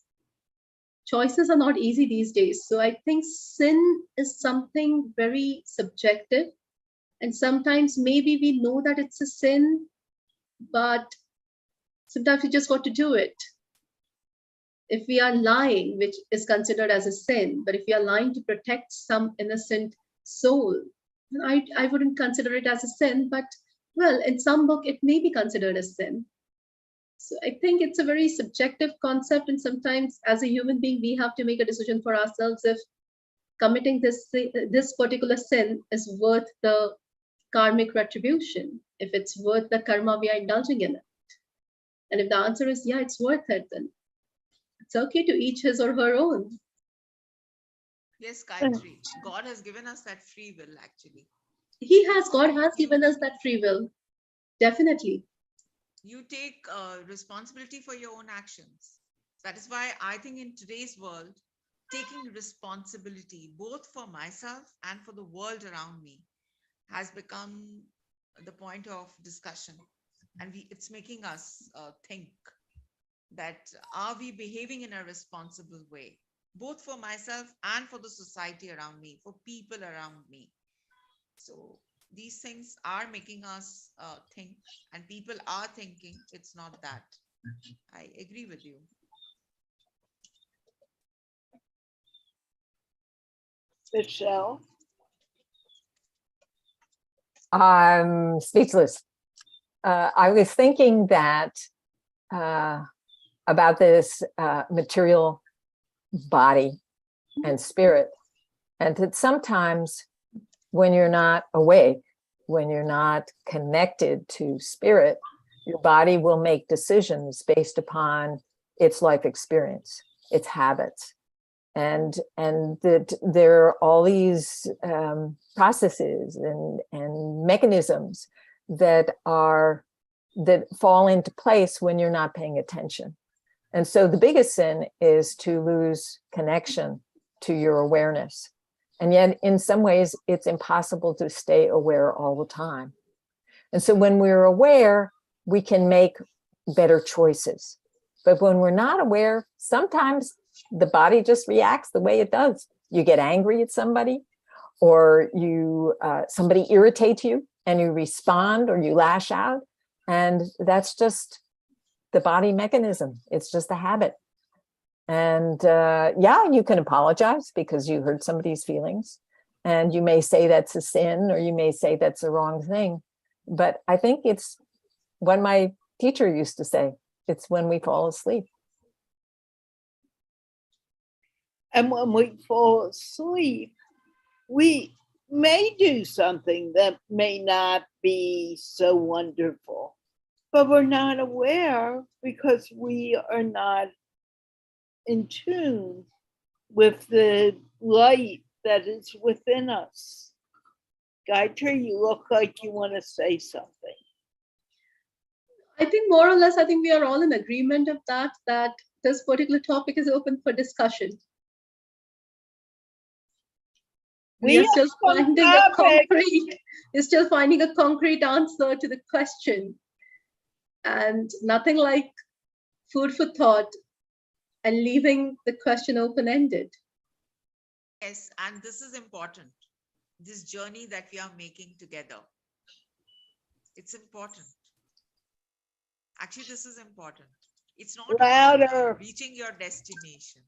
Choices are not easy these days. So I think sin is something very subjective. And sometimes maybe we know that it's a sin, but sometimes we just got to do it. If we are lying, which is considered as a sin, but if we are lying to protect some innocent soul, I wouldn't consider it as a sin, but well, in some book, it may be considered a sin. So I think it's a very subjective concept. And sometimes as a human being, we have to make a decision for ourselves if committing this particular sin is worth the karmic retribution, if it's worth the karma we are indulging in it. And if the answer is, yeah, it's worth it, then it's okay to each his or her own. Yes, Gayathri, God has given us that free will, actually. God has given us that free will. Definitely. You take responsibility for your own actions. That is why I think in today's world, taking responsibility both for myself and for the world around me has become the point of discussion. And it's making us think that are we behaving in a responsible way, both for myself and for the society around me, for people around me. So these things are making us think, and people are thinking it's not that. I agree with you. Michelle? I'm speechless. I was thinking that about this material body and spirit, and that sometimes when you're not awake, when you're not connected to spirit, your body will make decisions based upon its life experience, its habits. and that there are all these processes and mechanisms that fall into place when you're not paying attention. And so the biggest sin is to lose connection to your awareness. And yet, in some ways, it's impossible to stay aware all the time. And so when we're aware, we can make better choices. But when we're not aware, sometimes the body just reacts the way it does. You get angry at somebody, or somebody irritates you and you respond or you lash out. And that's just the body mechanism. It's just a habit. And you can apologize because you hurt somebody's feelings. And you may say that's a sin, or you may say that's the wrong thing. But I think it's what my teacher used to say, it's when we fall asleep. And when we fall asleep, we may do something that may not be so wonderful, but we're not aware because we are not in tune with the light that is within us. Gayathri, you look like you want to say something. I think more or less, I think we are all in agreement of that this particular topic is open for discussion. We are still finding a concrete answer to the question, and nothing like food for thought and leaving the question open-ended. Yes, and this is important. This journey that we are making together. It's important. Actually, this is important. It's not about reaching your destination.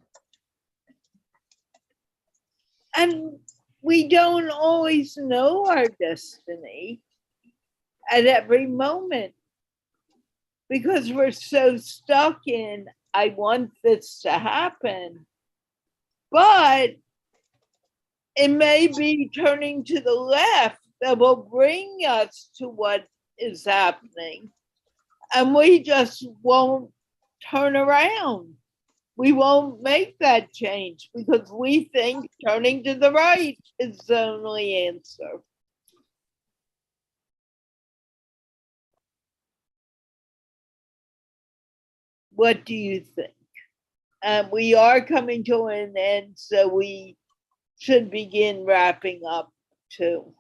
And we don't always know our destiny at every moment because we're so stuck in, I want this to happen. But it may be turning to the left that will bring us to what is happening. And we just won't turn around. We won't make that change because we think turning to the right is the only answer. What do you think? We are coming to an end, so we should begin wrapping up too.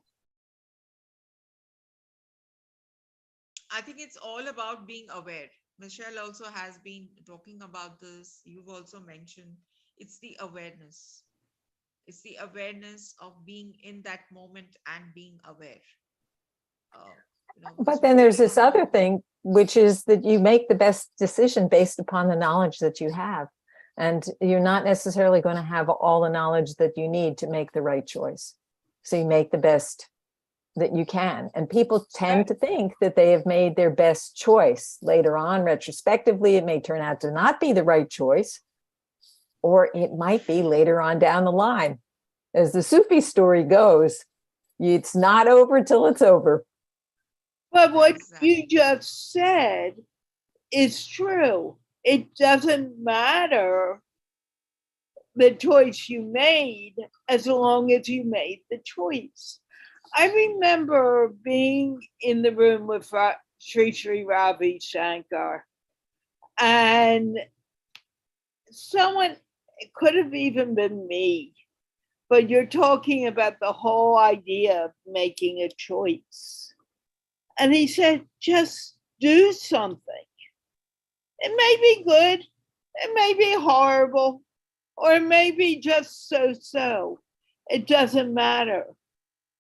I think it's all about being aware. Michelle also has been talking about this. You've also mentioned it's the awareness. It's the awareness of being in that moment and being aware. But then there's this other thing, which is that you make the best decision based upon the knowledge that you have. And you're not necessarily going to have all the knowledge that you need to make the right choice. So you make the best that you can. And people tend to think that they have made their best choice. Later on, retrospectively, it may turn out to not be the right choice, or it might be later on down the line. As the Sufi story goes, it's not over till it's over. But what you just said is true. It doesn't matter the choice you made as long as you made the choice. I remember being in the room with Sri Ravi Shankar, and someone, it could have even been me, but you're talking about the whole idea of making a choice. And he said, just do something. It may be good, it may be horrible, or it may be just so-so. It doesn't matter.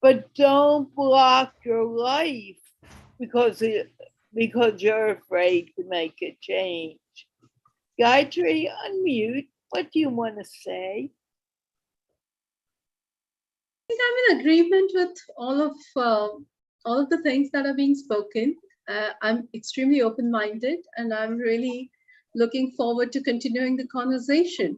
But don't block your life because you're afraid to make a change. Gayathri, unmute. What do you want to say? I think I'm in agreement with all of the things that are being spoken. I'm extremely open-minded, and I'm really looking forward to continuing the conversation.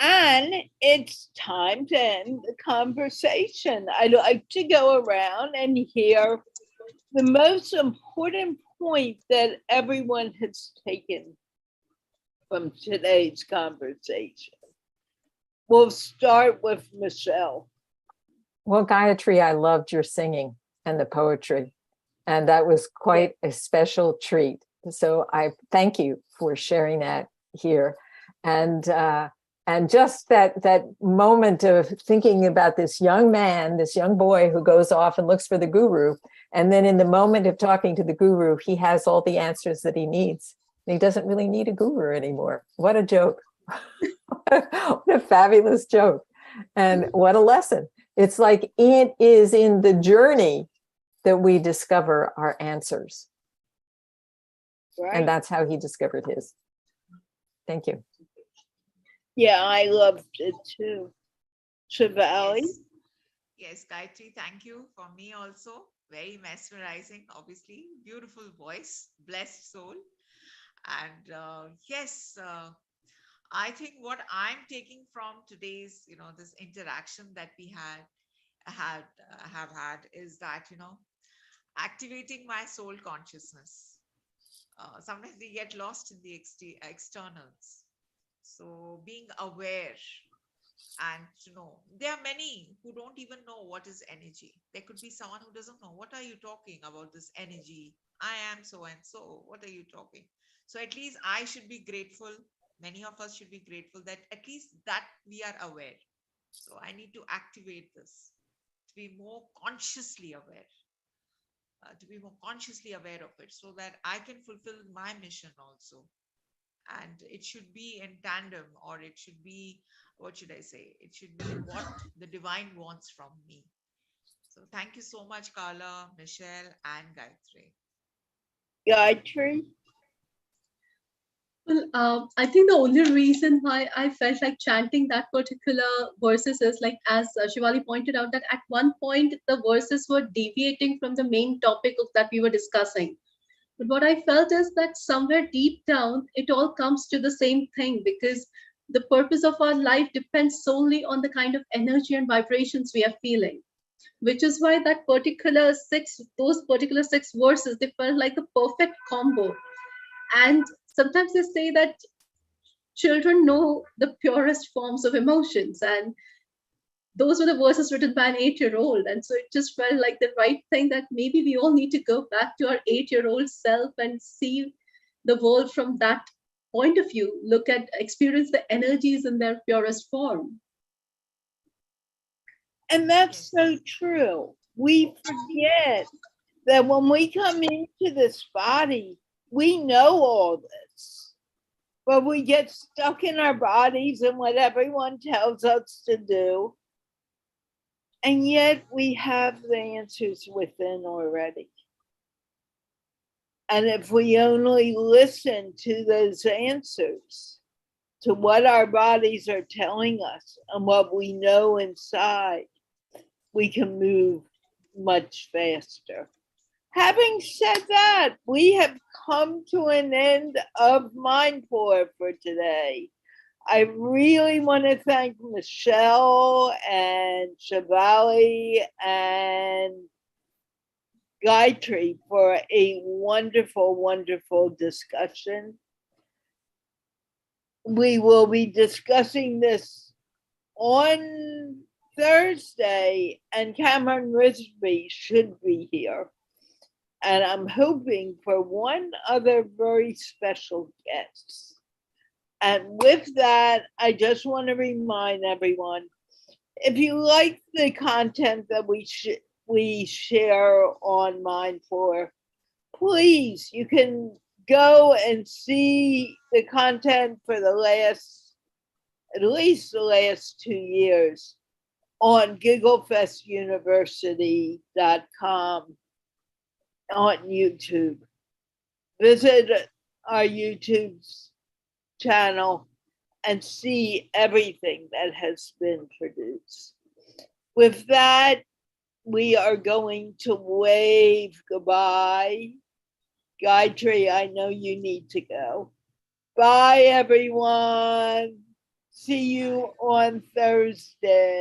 And it's time to end the conversation. I'd like to go around and hear the most important point that everyone has taken from today's conversation? We'll start with Michelle. Well, Gayatri, I loved your singing and the poetry, and that was quite a special treat. So I thank you for sharing that here. And just that moment of thinking about this young man, this young boy who goes off and looks for the guru. And then in the moment of talking to the guru, he has all the answers that he needs. And he doesn't really need a guru anymore. What a joke. What a fabulous joke. And what a lesson. It's like it is in the journey that we discover our answers. Right. And that's how he discovered his. Thank you. Yeah, I loved it too. Shivali? Yes, Gayatri, thank you. For me also, very mesmerizing, obviously. Beautiful voice, blessed soul. And yes, I think what I'm taking from today's, this interaction that we have had is that, activating my soul consciousness. Sometimes we get lost in the externals. So being aware and to know, there are many who don't even know what is energy. There could be someone who doesn't know, what are you talking about this energy? I am so and so. What are you talking? So at least I should be grateful. Many of us should be grateful that at least that we are aware. So I need to activate this to be more consciously aware. To be more consciously aware of it so that I can fulfill my mission also. And it should be in tandem, or it should be, what should I say? It should be what the divine wants from me. So thank you so much, Carla, Michelle, and Gayatri. Gayatri? Well, I think the only reason why I felt like chanting that particular verses is like, as Shivali pointed out, that at one point the verses were deviating from the main topic that we were discussing. But what I felt is that somewhere deep down, it all comes to the same thing, because the purpose of our life depends solely on the kind of energy and vibrations we are feeling, which is why those particular six verses, they felt like the perfect combo. And sometimes they say that children know the purest forms of emotions, and those were the verses written by an 8-year-old. And so it just felt like the right thing, that maybe we all need to go back to our 8-year-old self and see the world from that point of view, experience the energies in their purest form. And that's so true. We forget that when we come into this body, we know all this, but we get stuck in our bodies and what everyone tells us to do. And yet we have the answers within already. And if we only listen to those answers, to what our bodies are telling us and what we know inside, we can move much faster. Having said that, we have come to an end of MindPlore for today. I really want to thank Michelle and Shivali and Gayatri for a wonderful, wonderful discussion. We will be discussing this on Thursday, and Cameron Risby should be here. And I'm hoping for one other very special guest. And with that, I just want to remind everyone, if you like the content that we share on MindPlore, please, you can go and see the content for at least the last 2 years on gigglefestuniversity.com on YouTube. Visit our YouTube channel and see everything that has been produced. With that, we are going to wave goodbye. Gayatri, I know you need to go. Bye, everyone. See you on Thursday.